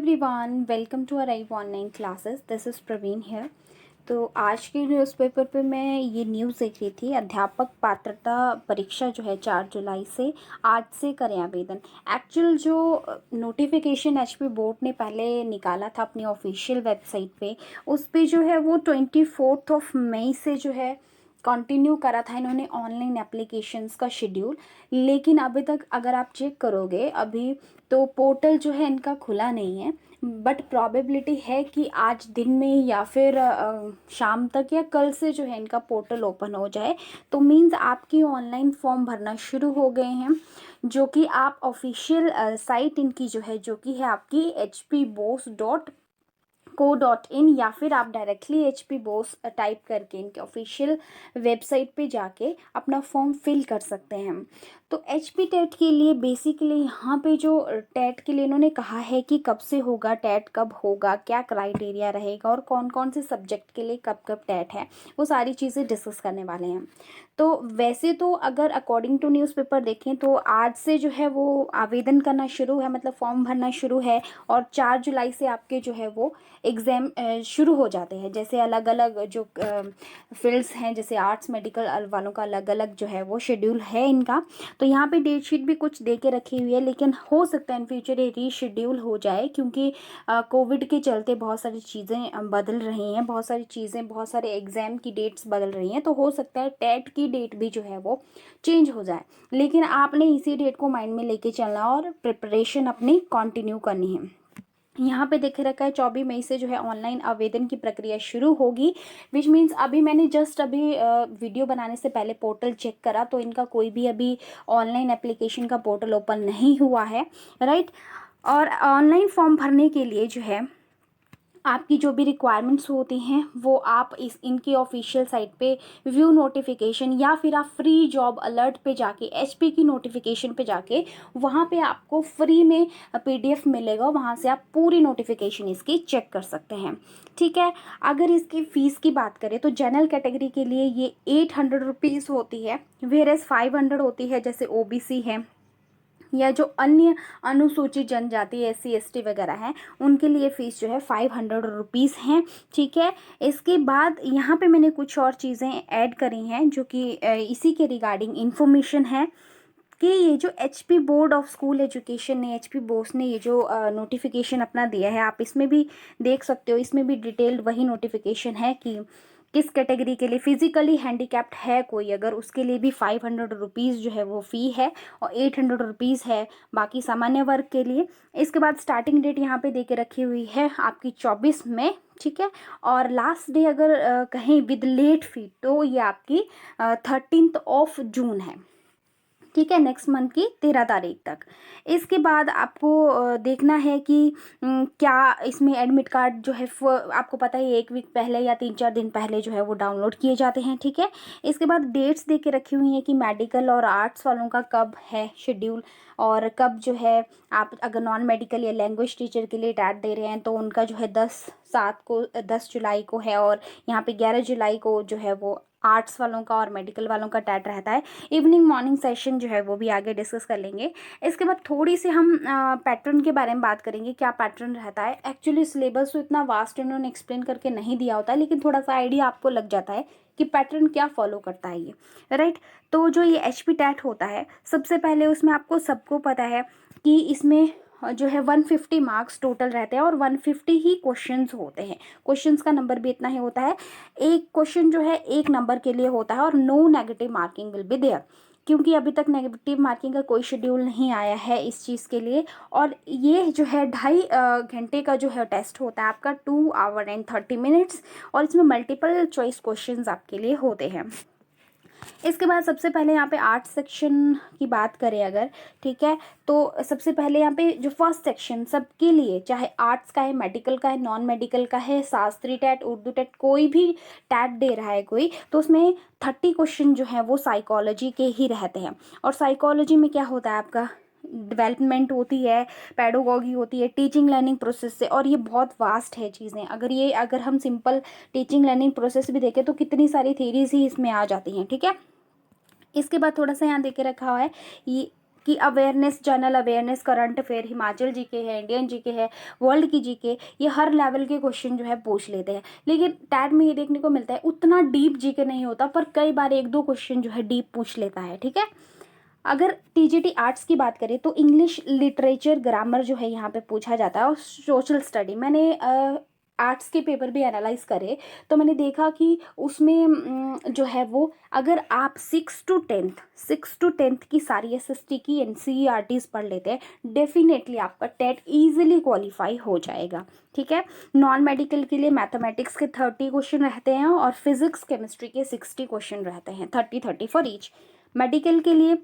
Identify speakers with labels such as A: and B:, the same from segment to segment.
A: Everyone, welcome to our live online classes. This is Praveen here. तो आज के newspaper पे मैं ये न्यूज़ देख रही थी, अध्यापक पात्रता परीक्षा जो है 4 जुलाई से आज से करें आवेदन। एक्चुअल जो नोटिफिकेशन एचपी बोर्ड ने पहले निकाला था अपनी ऑफिशियल वेबसाइट पे, उस पे जो है वो 24 मई से जो है कंटिन्यू करा था इन्होंने ऑनलाइन एप्लीकेशंस का शेड्यूल। लेकिन अभी तक अगर आप चेक करोगे अभी तो पोर्टल जो है इनका खुला नहीं है। बट प्रॉबेबिलिटी है कि आज दिन में या फिर शाम तक या कल से जो है इनका पोर्टल ओपन हो जाए। तो मीन्स आपकी ऑनलाइन फॉर्म भरना शुरू हो गए हैं, जो कि आप ऑफिशियल साइट इनकी जो है, जो कि है आपकी hpbos.co.in, या फिर आप डायरेक्टली HP बोस टाइप करके इनके ऑफिशियल वेबसाइट पे जाके अपना फॉर्म फिल कर सकते हैं। तो HP टेट के लिए बेसिकली यहाँ पे जो टेट के लिए इन्होंने कहा है कि कब से होगा टेट, कब होगा, क्या क्राइटेरिया रहेगा और कौन कौन से सब्जेक्ट के लिए कब कब टेट है, वो सारी चीज़ें डिस्कस करने वाले हैं। तो वैसे तो अगर अकॉर्डिंग टू न्यूज़पेपर देखें तो आज से जो है वो आवेदन करना शुरू है, मतलब फॉर्म भरना शुरू है। और 4 जुलाई से आपके जो है वो एग्ज़ाम शुरू हो जाते हैं। जैसे अलग अलग जो फील्ड्स हैं, जैसे आर्ट्स मेडिकल वालों का अलग अलग जो है वो शेड्यूल है इनका। तो यहाँ पे डेट शीट भी कुछ दे के रखी हुई है, लेकिन हो सकता है इन फ्यूचर ये रीशेड्यूल हो जाए, क्योंकि कोविड के चलते बहुत सारी चीज़ें बदल रही हैं, बहुत सारी चीज़ें, बहुत सारे एग्ज़ाम की डेट्स बदल रही हैं। तो हो सकता है टेट की डेट भी जो है वो चेंज हो जाए, लेकिन आपने इसी डेट को माइंड में लेके चलना और प्रिपरेशन अपनी कंटिन्यू करनी है। यहाँ पे देख रखा है 24 मई से जो है ऑनलाइन आवेदन की प्रक्रिया शुरू होगी, विच मीन्स अभी मैंने जस्ट अभी वीडियो बनाने से पहले पोर्टल चेक करा तो इनका कोई भी अभी ऑनलाइन एप्लीकेशन का पोर्टल ओपन नहीं हुआ है, राइट। और ऑनलाइन फॉर्म भरने के लिए जो है आपकी जो भी रिक्वायरमेंट्स होती हैं वो आप इनकी ऑफिशियल साइट पे व्यू नोटिफिकेशन, या फिर आप फ्री जॉब अलर्ट पे जाके एचपी की नोटिफिकेशन पे जाके वहाँ पे आपको फ्री में पीडीएफ मिलेगा, वहाँ से आप पूरी नोटिफिकेशन इसकी चेक कर सकते हैं, ठीक है। अगर इसकी फ़ीस की बात करें तो जनरल कैटेगरी के लिए ये 800 रुपीज़ होती है, वेयर 500 होती है जैसे ओबीसी है या जो अन्य अनुसूचित जनजाति SC ST वगैरह हैं, उनके लिए फ़ीस जो है 500 रुपीज़ हैं, ठीक है। इसके बाद यहाँ पे मैंने कुछ और चीज़ें ऐड करी हैं जो कि इसी के रिगार्डिंग इन्फॉर्मेशन है कि ये जो HP board of school education ने, HP बोस ने ये जो नोटिफिकेशन अपना दिया है, आप इसमें भी देख सकते हो, इसमें भी डिटेल्ड वही नोटिफिकेशन है कि किस कैटेगरी के लिए फिजिकली हैंडीकैप्ड है कोई, अगर उसके लिए भी 500 रुपीज़ जो है वो फ़ी है, और 800 रुपीज़ है बाकी सामान्य वर्ग के लिए। इसके बाद स्टार्टिंग डेट यहाँ पे दे के रखी हुई है आपकी 24 मई, ठीक है। और लास्ट डे अगर कहीं विद लेट फी तो ये आपकी 13 जून है, ठीक है, नेक्स्ट मंथ की 13 तारीख तक। इसके बाद आपको देखना है कि क्या इसमें एडमिट कार्ड जो है आपको पता है 1 वीक पहले या 3-4 दिन पहले जो है वो डाउनलोड किए जाते हैं, ठीक है। इसके बाद डेट्स दे के रखी हुई हैं कि मेडिकल और आर्ट्स वालों का कब है शेड्यूल, और कब जो है आप अगर नॉन मेडिकल या लैंग्वेज टीचर के लिए टैट दे रहे हैं तो उनका जो है 10 जुलाई को है, और यहाँ पे 11 जुलाई को जो है वो आर्ट्स वालों का और मेडिकल वालों का टैट रहता है। इवनिंग मॉर्निंग सेशन जो है वो भी आगे डिस्कस कर लेंगे। इसके बाद थोड़ी सी हम पैटर्न के बारे में बात करेंगे, क्या पैटर्न रहता है। एक्चुअली सिलेबस तो इतना वास्ट इन्होंने एक्सप्लेन करके नहीं दिया होता है, लेकिन थोड़ा सा आइडिया आपको लग जाता है कि पैटर्न क्या फॉलो करता है ये, राइट। तो जो ये HP टैट होता है, सबसे पहले उसमें आपको सबको पता है कि इसमें जो है 150 मार्क्स टोटल रहते हैं और 150 ही क्वेश्चंस होते हैं। क्वेश्चंस का नंबर भी इतना ही होता है, एक क्वेश्चन जो है 1 नंबर के लिए होता है, और no negative marking will be there, क्योंकि अभी तक नेगेटिव मार्किंग का कोई शेड्यूल नहीं आया है इस चीज़ के लिए। और ये जो है 2.5 घंटे का जो है टेस्ट होता है आपका, 2 hour and 30 minutes, और इसमें मल्टीपल चॉइस क्वेश्चंस आपके लिए होते हैं। इसके बाद सबसे पहले यहाँ पे आर्ट्स सेक्शन की बात करें अगर, ठीक है, तो सबसे पहले यहाँ पे जो फर्स्ट सेक्शन सबके लिए, चाहे आर्ट्स का है, मेडिकल का है, नॉन मेडिकल का है, शास्त्री टैट, उर्दू टैट, कोई भी टैट दे रहा है कोई, तो उसमें 30 क्वेश्चन जो है वो साइकोलॉजी के ही रहते हैं। और साइकोलॉजी में क्या होता है आपका, डेवलपमेंट होती है, पेडोगॉगी होती है, टीचिंग लर्निंग प्रोसेस से, और ये बहुत वास्ट है चीज़ें। अगर हम सिंपल टीचिंग लर्निंग प्रोसेस भी देखें तो कितनी सारी थीरीज ही इसमें आ जाती हैं, ठीक है। इसके बाद थोड़ा सा यहाँ देके रखा हुआ है ये कि awareness, general awareness, current affair, Himachal GK है, इंडियन जीके है, वर्ल्ड की जीके, ये हर लेवल के क्वेश्चन जो है पूछ लेते हैं। लेकिन टैट में ये देखने को मिलता है उतना डीप जीके नहीं होता, पर कई बार एक दो क्वेश्चन जो है डीप पूछ लेता है, ठीक है। अगर टीजीटी आर्ट्स की बात करें तो इंग्लिश लिटरेचर, ग्रामर जो है यहाँ पे पूछा जाता है, और सोशल स्टडी। मैंने आर्ट्स के पेपर भी एनालाइज करे तो मैंने देखा कि उसमें जो है वो, अगर आप 6 to 10 की सारी एसएसटी की एनसीईआरटीज पढ़ लेते हैं, डेफिनेटली आपका टेट इजीली क्वालिफाई हो जाएगा, ठीक है। नॉन मेडिकल के लिए मैथमेटिक्स के 30 क्वेश्चन रहते हैं और फिजिक्स केमिस्ट्री के 60 क्वेश्चन रहते हैं, 30 फॉर ईच। मेडिकल के लिए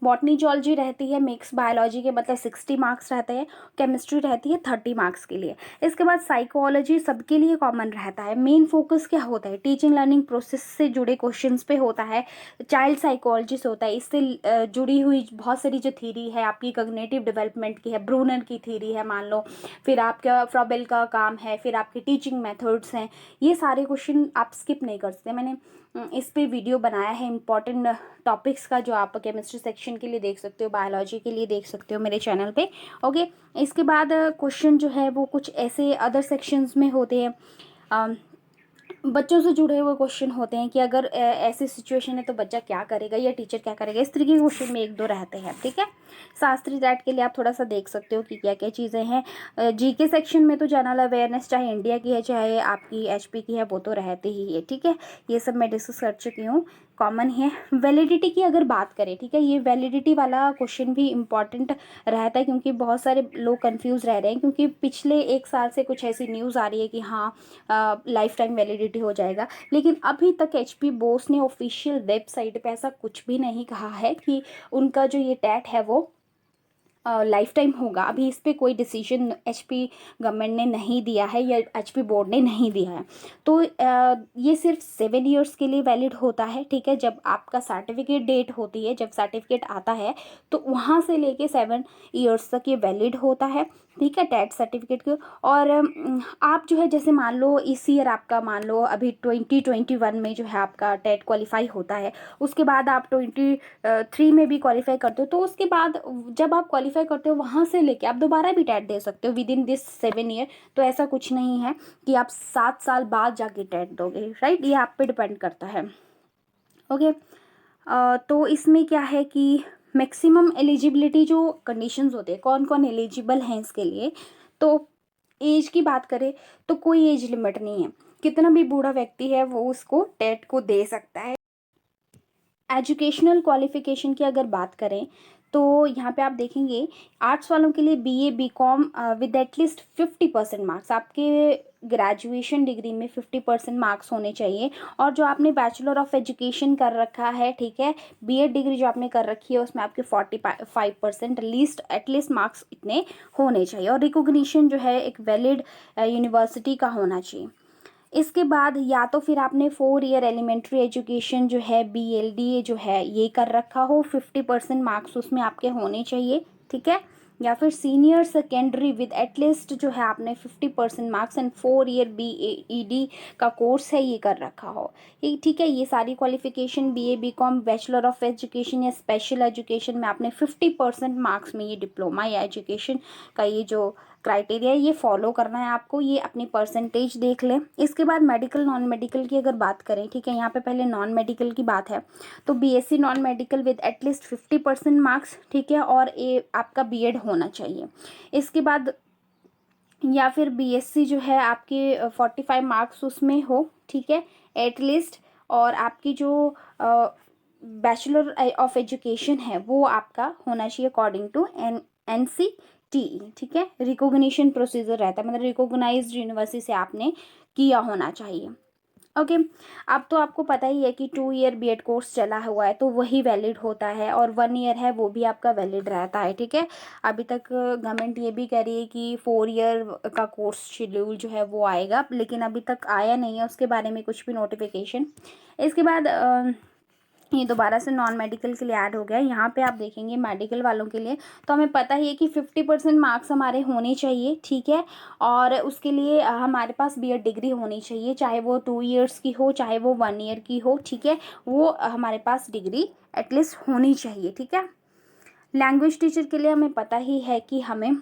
A: बॉटनी जूलॉजी रहती है, मिक्स बायोलॉजी के मतलब 60 मार्क्स रहते हैं, केमिस्ट्री रहती है 30 मार्क्स के लिए। इसके बाद साइकोलॉजी सबके लिए कॉमन रहता है। मेन फोकस क्या होता है, टीचिंग लर्निंग प्रोसेस से जुड़े क्वेश्चंस पे होता है, चाइल्ड साइकोलॉजी से होता है, इससे जुड़ी हुई बहुत सारी जो थीरी है आपकी कॉग्निटिव डेवलपमेंट की है, ब्रूनर की थीरी है मान लो, फिर आपका फ्रॉबेल का काम है, फिर आपके टीचिंग मेथड्स हैं, ये सारे क्वेश्चन आप स्किप नहीं कर सकते। मैंने इस पे वीडियो बनाया है इंपॉर्टेंट टॉपिक्स का, जो आप केमिस्ट्री सेक्शन के लिए देख सकते हो, बायोलॉजी के लिए देख सकते हो मेरे चैनल पे, ओके। इसके बाद क्वेश्चन जो है वो कुछ ऐसे अदर सेक्शंस में होते हैं, बच्चों से जुड़े हुए क्वेश्चन होते हैं कि अगर ऐसी सिचुएशन है तो बच्चा क्या करेगा या टीचर क्या करेगा, इस तरीके के क्वेश्चन में एक दो रहते हैं, ठीक है। शास्त्री टैट के लिए आप थोड़ा सा देख सकते हो कि क्या क्या चीज़ें हैं। जीके सेक्शन में तो जनरल अवेयरनेस चाहे इंडिया की है चाहे आपकी एचपी की है वो तो रहती ही है, ठीक है। ये सब मैं डिस्कस कर चुकी हूँ, कॉमन है। वैलिडिटी की अगर बात करें, ठीक है, ये वैलिडिटी वाला क्वेश्चन भी इम्पॉर्टेंट रहता है, क्योंकि बहुत सारे लोग कंफ्यूज रह रहे हैं, क्योंकि पिछले 1 साल से कुछ ऐसी न्यूज़ आ रही है कि हाँ लाइफ टाइम वैलिडिटी हो जाएगा, लेकिन अभी तक एचपी बोस ने ऑफिशियल वेबसाइट पे ऐसा कुछ भी नहीं कहा है कि उनका जो ये टैट है वो लाइफ टाइम होगा। अभी इस पर कोई डिसीजन एचपी गवर्नमेंट ने नहीं दिया है या एचपी बोर्ड ने नहीं दिया है। तो ये सिर्फ 7 ईयर्स के लिए वैलिड होता है, ठीक है। जब आपका सर्टिफिकेट डेट होती है, जब सर्टिफिकेट आता है तो वहाँ से लेके 7 ईयर्स तक ये वैलिड होता है, ठीक है, टैट सर्टिफिकेट के। और आप जो है जैसे मान लो इस ईयर आपका, मान लो अभी 2021 में जो है आपका टैट क्वालिफाई होता है, उसके बाद आप 23 में भी क्वालिफाई करते हो, तो उसके बाद जब आप क्वालिफाई करते हो वहाँ से लेके आप दोबारा भी टैट दे सकते हो विद इन दिस 7 ईयर। तो ऐसा कुछ नहीं है कि आप 7 साल बाद जाके टैट दोगे, राइट, ये आप पे डिपेंड करता है, ओके। तो इसमें क्या है कि मैक्सिमम एलिजिबिलिटी जो कंडीशंस होते हैं, कौन कौन एलिजिबल हैं इसके लिए, तो एज की बात करें तो कोई एज लिमिट नहीं है, कितना भी बूढ़ा व्यक्ति है वो उसको टेट को दे सकता है। एजुकेशनल क्वालिफिकेशन की अगर बात करें तो यहाँ पे आप देखेंगे आर्ट्स वालों के लिए BA BCom with at least 50% marks, आपके ग्रेजुएशन डिग्री में 50% मार्क्स होने चाहिए। और जो आपने बैचलर ऑफ एजुकेशन कर रखा है, ठीक है, बीएड डिग्री जो आपने कर रखी है उसमें आपके 45% एटलीस्ट मार्क्स इतने होने चाहिए। और रिकॉग्निशन जो है एक वैलिड यूनिवर्सिटी का होना चाहिए। इसके बाद या तो फिर आपने 4 ईयर एलिमेंट्री एजुकेशन जो है बीएलडी जो है ये कर रखा हो, 50% मार्क्स उसमें आपके होने चाहिए, ठीक है। या फिर सीनियर सेकेंडरी विद एटलीस्ट जो है आपने 50% मार्क्स एंड 4 ईयर बीएडी का कोर्स है ये कर रखा हो, ये ठीक है। ये सारी qualification BA BCom bachelor of education या स्पेशल एजुकेशन में आपने 50% मार्क्स में ये डिप्लोमा या एजुकेशन का ये जो क्राइटेरिया ये फॉलो करना है आपको, ये अपनी परसेंटेज देख लें। इसके बाद मेडिकल नॉन मेडिकल की अगर बात करें, ठीक है, यहाँ पे पहले नॉन मेडिकल की बात है, तो BSc non medical with at least 50% marks, ठीक है, और ये आपका बीएड होना चाहिए। इसके बाद या फिर बीएससी जो है आपके 45 मार्क्स उसमें हो, ठीक है, एटलीस्ट। और आपकी जो बैचलर ऑफ एजुकेशन है वो आपका होना चाहिए अकॉर्डिंग टू NCTE, ठीक है। रिकॉग्निशन प्रोसीजर रहता है, मतलब रिकॉग्नाइज्ड यूनिवर्सिटी से आपने किया होना चाहिए, ओके। अब तो आपको पता ही है कि 2 ईयर बीएड कोर्स चला हुआ है तो वही वैलिड होता है, और 1 ईयर है वो भी आपका वैलिड रहता है, ठीक है। अभी तक गवर्नमेंट ये भी कह रही है कि 4 ईयर का कोर्स शेड्यूल जो है वो आएगा, लेकिन अभी तक आया नहीं है उसके बारे में कुछ भी नोटिफिकेशन। इसके बाद ये दोबारा से नॉन मेडिकल के लिए ऐड हो गया है। यहाँ पे आप देखेंगे मेडिकल वालों के लिए तो हमें पता ही है कि 50% मार्क्स हमारे होने चाहिए, ठीक है। और उसके लिए हमारे पास बीएड डिग्री होनी चाहिए, चाहे वो 2 ईयर्स की हो चाहे वो 1 ईयर की हो, ठीक है, वो हमारे पास डिग्री एटलीस्ट होनी चाहिए, ठीक है। लैंग्वेज टीचर के लिए हमें पता ही है कि हमें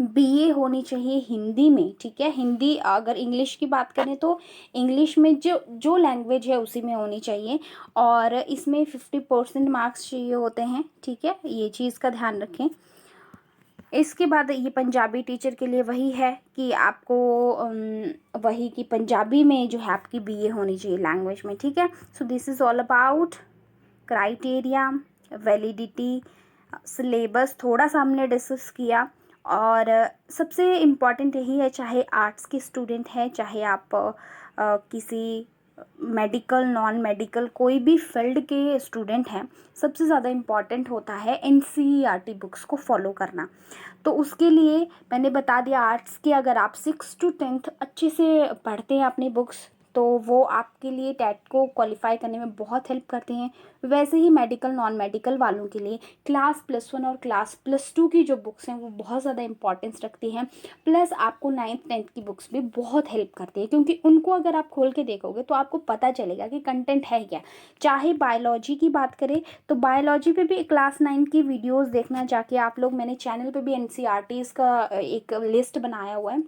A: बीए होनी चाहिए हिंदी में, ठीक है। हिंदी, अगर इंग्लिश की बात करें तो इंग्लिश में जो जो लैंग्वेज है उसी में होनी चाहिए, और इसमें 50% मार्क्स चाहिए होते हैं, ठीक है। ये चीज़ का ध्यान रखें। इसके बाद ये पंजाबी टीचर के लिए वही है कि आपको वही कि पंजाबी में जो है आपकी बीए होनी चाहिए लैंग्वेज में, ठीक है। So this is all about criteria, validity, syllabus थोड़ा सा हमने डिस्कस किया, और सबसे इम्पॉर्टेंट यही है, चाहे आर्ट्स के स्टूडेंट हैं, चाहे आप किसी मेडिकल, नॉन मेडिकल, कोई भी फील्ड के स्टूडेंट हैं, सबसे ज़्यादा इम्पॉर्टेंट होता है एनसीईआरटी बुक्स को फॉलो करना। तो उसके लिए मैंने बता दिया, आर्ट्स के अगर आप 6 to 10 अच्छे से पढ़ते हैं अपनी बुक्स, तो वो आपके लिए टेट को क्वालिफाई करने में बहुत हेल्प करते हैं। वैसे ही मेडिकल, नॉन मेडिकल वालों के लिए क्लास +1 और क्लास +2 की जो बुक्स हैं वो बहुत ज़्यादा इंपॉर्टेंस रखती हैं। प्लस आपको 9th 10th की बुक्स भी बहुत हेल्प करती है, क्योंकि उनको अगर आप खोल के देखोगे तो आपको पता चलेगा कि कंटेंट है क्या। चाहे बायोलॉजी की बात करें तो बायोलॉजी पे भी क्लास 9 की वीडियोज़ देखना जाके आप लोग, मैंने चैनल पर भी एनसीईआरटीज़ का एक लिस्ट बनाया हुआ है,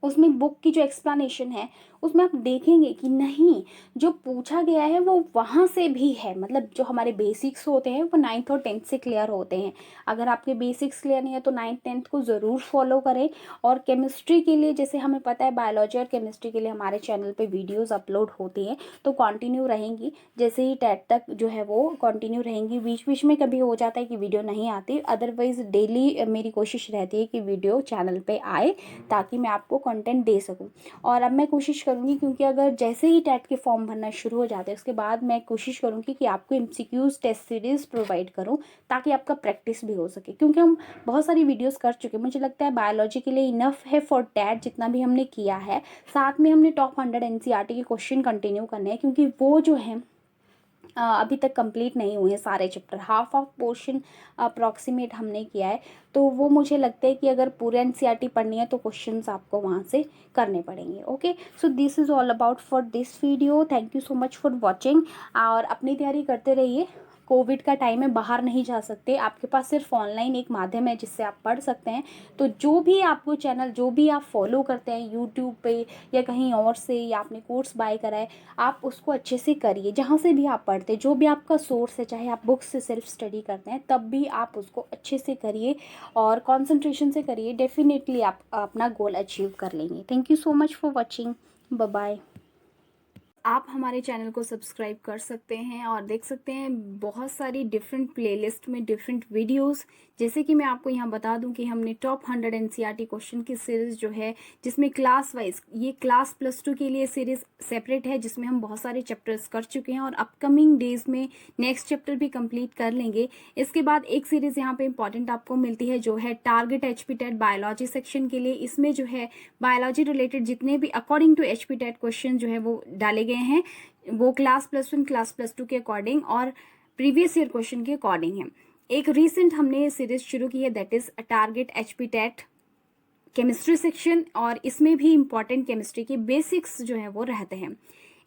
A: उसमें बुक की जो एक्सप्लेनेशन है उसमें आप देखेंगे कि नहीं, जो पूछा गया है वो वहाँ से भी है। मतलब जो हमारे बेसिक्स होते हैं वो 9th और 10th से क्लियर होते हैं। अगर आपके बेसिक्स क्लियर नहीं है तो 9th 10th को ज़रूर फॉलो करें। और केमिस्ट्री के लिए, जैसे हमें पता है बायोलॉजी और केमिस्ट्री के लिए हमारे चैनल पे वीडियोस अपलोड होती हैं, तो कंटिन्यू रहेंगी। जैसे ही टेट तक जो है वो कंटिन्यू रहेंगी। बीच बीच में कभी हो जाता है कि वीडियो नहीं आती, अदरवाइज़ डेली मेरी कोशिश रहती है कि वीडियो चैनल पर आए, ताकि मैं आपको कंटेंट दे सकूं। और अब मैं कोशिश करूंगी, क्योंकि अगर जैसे ही टेट के फॉर्म भरना शुरू हो जाते हैं उसके बाद मैं कोशिश करूंगी कि आपको एमसीक्यूज टेस्ट सीरीज प्रोवाइड करूं, ताकि आपका प्रैक्टिस भी हो सके। क्योंकि हम बहुत सारी वीडियोस कर चुके हैं, मुझे लगता है बायोलॉजी के लिए इनफ है फॉर टेट जितना भी हमने किया है। साथ में हमने टॉप 100 एनसीईआरटी के क्वेश्चन कंटिन्यू करने हैं, क्योंकि वो जो है अभी तक कंप्लीट नहीं हुए हैं सारे chapter, half of portion approximate हमने किया है। तो वो मुझे लगता है कि अगर पूरे एनसीईआरटी पढ़नी है तो क्वेश्चंस आपको वहाँ से करने पड़ेंगे। Okay, so this is all about for this video. Thank you so much for watching, और अपनी तैयारी करते रहिए। कोविड का टाइम है, बाहर नहीं जा सकते, आपके पास सिर्फ ऑनलाइन एक माध्यम है जिससे आप पढ़ सकते हैं। तो जो भी आपको चैनल, जो भी आप फॉलो करते हैं यूट्यूब पे या कहीं और से, या आपने कोर्स बाय करा है, आप उसको अच्छे से करिए। जहाँ से भी आप पढ़ते हैं, जो भी आपका सोर्स है, चाहे आप बुक्स से सेल्फ स्टडी करते हैं तब भी आप उसको अच्छे से करिए और कॉन्सेंट्रेशन से करिए। डेफिनेटली आप अपना गोल अचीव कर लेंगे। Thank you so much for watching, bye bye. आप हमारे चैनल को सब्सक्राइब कर सकते हैं और देख सकते हैं बहुत सारी डिफरेंट प्लेलिस्ट में डिफरेंट वीडियोस। जैसे कि मैं आपको यहाँ बता दूं कि हमने टॉप 100 एनसीईआरटी क्वेश्चन की सीरीज़ जो है, जिसमें क्लास वाइज, ये क्लास +2 के लिए सीरीज़ सेपरेट है, जिसमें हम बहुत सारे चैप्टर्स कर चुके हैं और अपकमिंग डेज में नेक्स्ट चैप्टर भी कंप्लीट कर लेंगे। इसके बाद एक सीरीज़ यहाँ पे इंपॉर्टेंट आपको मिलती है, जो है target HP TET biology section के लिए। इसमें जो है बायोलॉजी रिलेटेड जितने भी according to HP TET question जो है वो डाले गए हैं, वो क्लास +1 क्लास +2 के अकॉर्डिंग और प्रीवियस ईयर क्वेश्चन के अकॉर्डिंग है। एक रीसेंट हमने सीरीज शुरू की है, that is target HP TET chemistry section, और इसमें भी इंपॉर्टेंट केमिस्ट्री के बेसिक्स जो है वो रहते हैं।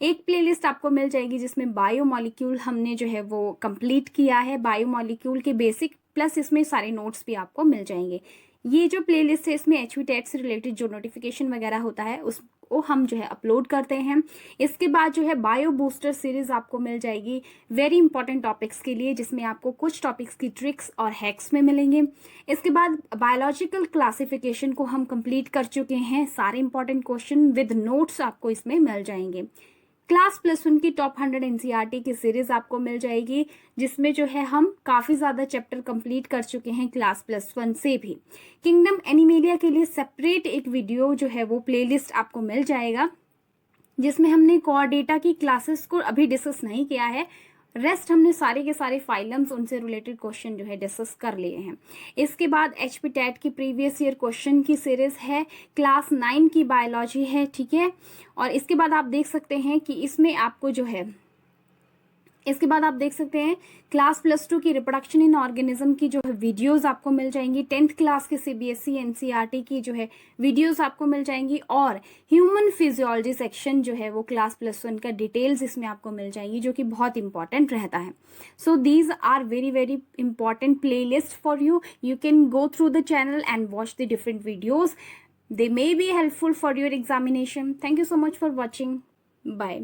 A: एक प्लेलिस्ट आपको मिल जाएगी जिसमें बायोमॉलिक्यूल हमने जो है वो कंप्लीट किया है, बायोमॉलिक्यूल के बेसिक, प्लस इसमें सारे नोट्स भी आपको मिल जाएंगे। ये जो प्लेलिस्ट है इसमें एचपी टेट से रिलेटेड जो नोटिफिकेशन वगैरह होता है उसको हम जो है अपलोड करते हैं। इसके बाद जो है बायो बूस्टर सीरीज आपको मिल जाएगी वेरी इंपॉर्टेंट टॉपिक्स के लिए, जिसमें आपको कुछ टॉपिक्स की ट्रिक्स और हैक्स में मिलेंगे। इसके बाद बायोलॉजिकल क्लासिफिकेशन को हम कंप्लीट कर चुके हैं, सारे इंपॉर्टेंट क्वेश्चन विद नोट्स आपको इसमें मिल जाएंगे। क्लास +1 की टॉप 100 एनसीईआरटी की सीरीज आपको मिल जाएगी, जिसमें जो है हम काफ़ी ज़्यादा चैप्टर कंप्लीट कर चुके हैं क्लास +1 से भी। किंगडम एनिमेलिया के लिए सेपरेट एक वीडियो जो है वो प्लेलिस्ट आपको मिल जाएगा, जिसमें हमने कोर डेटा की क्लासेस को अभी डिस्कस नहीं किया है, रेस्ट हमने सारे के सारे फाइलम्स, उनसे रिलेटेड क्वेश्चन जो है डिस्कस कर लिए हैं। इसके बाद एचपी टेट की प्रीवियस ईयर क्वेश्चन की सीरीज है, क्लास 9 की बायोलॉजी है, ठीक है। और इसके बाद आप देख सकते हैं कि इसमें आपको जो है इसके बाद आप देख सकते हैं क्लास +2 की रिप्रोडक्शन इन ऑर्गेनिज्म की जो है वीडियोस आपको मिल जाएंगी। 10th क्लास के CBSE NCERT की जो है वीडियोस आपको मिल जाएंगी, और ह्यूमन फिजियोलॉजी सेक्शन जो है वो क्लास +1 का डिटेल्स इसमें आपको मिल जाएंगी, जो कि बहुत इंपॉर्टेंट रहता है। So these are very very important play for you. You can go through the channel and watch the different videos. They may be helpful for your examination. Thank you so much for watching. Bye.